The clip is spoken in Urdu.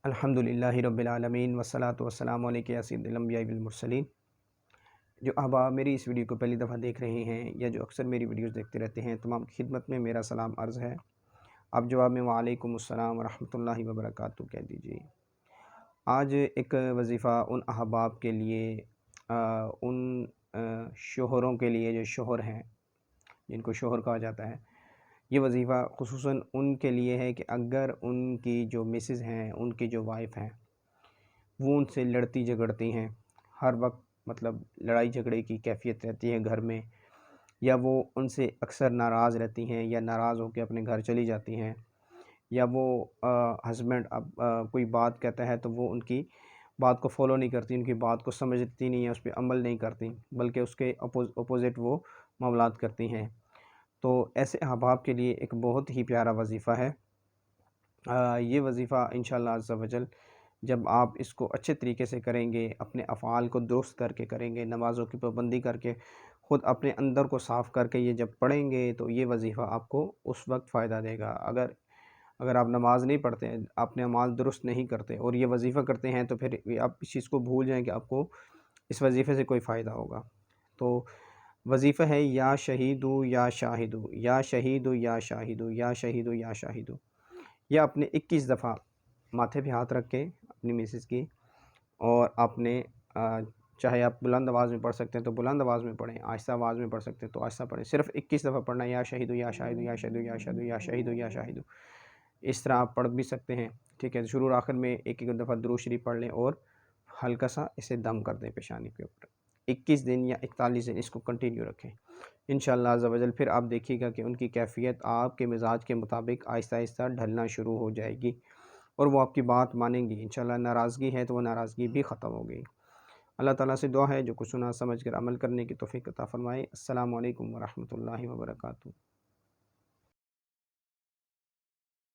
الحمدللہ رب العالمین والصلاة والسلام علیک یا سید الانبیاء والمرسلین۔ جو احباب میری اس ویڈیو کو پہلی دفعہ دیکھ رہے ہیں یا جو اکثر میری ویڈیوز دیکھتے رہتے ہیں، تمام کی خدمت میں میرا سلام عرض ہے۔ آپ جواب میں وعلیکم السلام ورحمۃ اللہ وبرکاتہ کہہ دیجیے۔ آج ایک وظیفہ ان احباب کے لیے، ان شوہروں کے لیے جو شوہر ہیں، جن کو شوہر کہا جاتا ہے، یہ وظیفہ خصوصاً ان کے لیے ہے کہ اگر ان کی جو مسز ہیں، ان کی جو وائف ہیں، وہ ان سے لڑتی جھگڑتی ہیں، ہر وقت مطلب لڑائی جھگڑے کی کیفیت رہتی ہے گھر میں، یا وہ ان سے اکثر ناراض رہتی ہیں یا ناراض ہو کے اپنے گھر چلی جاتی ہیں، یا وہ ہسبینڈ اب کوئی بات کہتا ہے تو وہ ان کی بات کو فالو نہیں کرتی، ان کی بات کو سمجھتی نہیں ہے، اس پہ عمل نہیں کرتی، بلکہ اس کے اپوزٹ وہ معاملات کرتی ہیں۔ تو ایسے احباب کے لیے ایک بہت ہی پیارا وظیفہ ہے۔ یہ وظیفہ انشاءاللہ عز و جل جب آپ اس کو اچھے طریقے سے کریں گے، اپنے افعال کو درست کر کے کریں گے، نمازوں کی پابندی کر کے، خود اپنے اندر کو صاف کر کے یہ جب پڑھیں گے تو یہ وظیفہ آپ کو اس وقت فائدہ دے گا۔ اگر آپ نماز نہیں پڑھتے، اپنے اعمال درست نہیں کرتے اور یہ وظیفہ کرتے ہیں، تو پھر آپ اس چیز کو بھول جائیں کہ آپ کو اس وظیفے سے کوئی فائدہ ہوگا۔ تو وظیفہ ہے یا شہیدو یا شاہدو، یا شہیدو یا شاہدو، یا شہیدو یا شاہدو۔ یہ آپ نے 21 دفعہ ماتھے پہ ہاتھ رکھ کے اپنی مسز کی، اور آپ نے چاہے آپ بلند آواز میں پڑھ سکتے ہیں تو بلند آواز میں پڑھیں، آہستہ آواز میں پڑھ سکتے ہیں تو آہستہ پڑھیں، صرف 21 دفعہ پڑھنا ہے، یا شہیدو یا شاہدو یا شہیدو یا شہیدو یا شہیدو یا شاہدو۔ اس طرح آپ پڑھ بھی سکتے ہیں، ٹھیک ہے۔ شروع آخر میں ایک ایک دفعہ درود شریف پڑھ لیں اور ہلکا سا اسے دم کر دیں پیشانی کے اوپر۔ 21 دن یا 41 دن اس کو کنٹینیو رکھیں انشاءاللہ عز و جل۔ پھر آپ دیکھیے گا کہ ان کی کیفیت آپ کے مزاج کے مطابق آہستہ آہستہ ڈھلنا شروع ہو جائے گی، اور وہ آپ کی بات مانیں گی انشاءاللہ۔ ناراضگی ہے تو وہ ناراضگی بھی ختم ہو گئی۔ اللہ تعالیٰ سے دعا ہے جو کچھ سنا سمجھ کر عمل کرنے کی توفیق عطا فرمائے۔ السلام علیکم ورحمۃ اللہ وبرکاتہ۔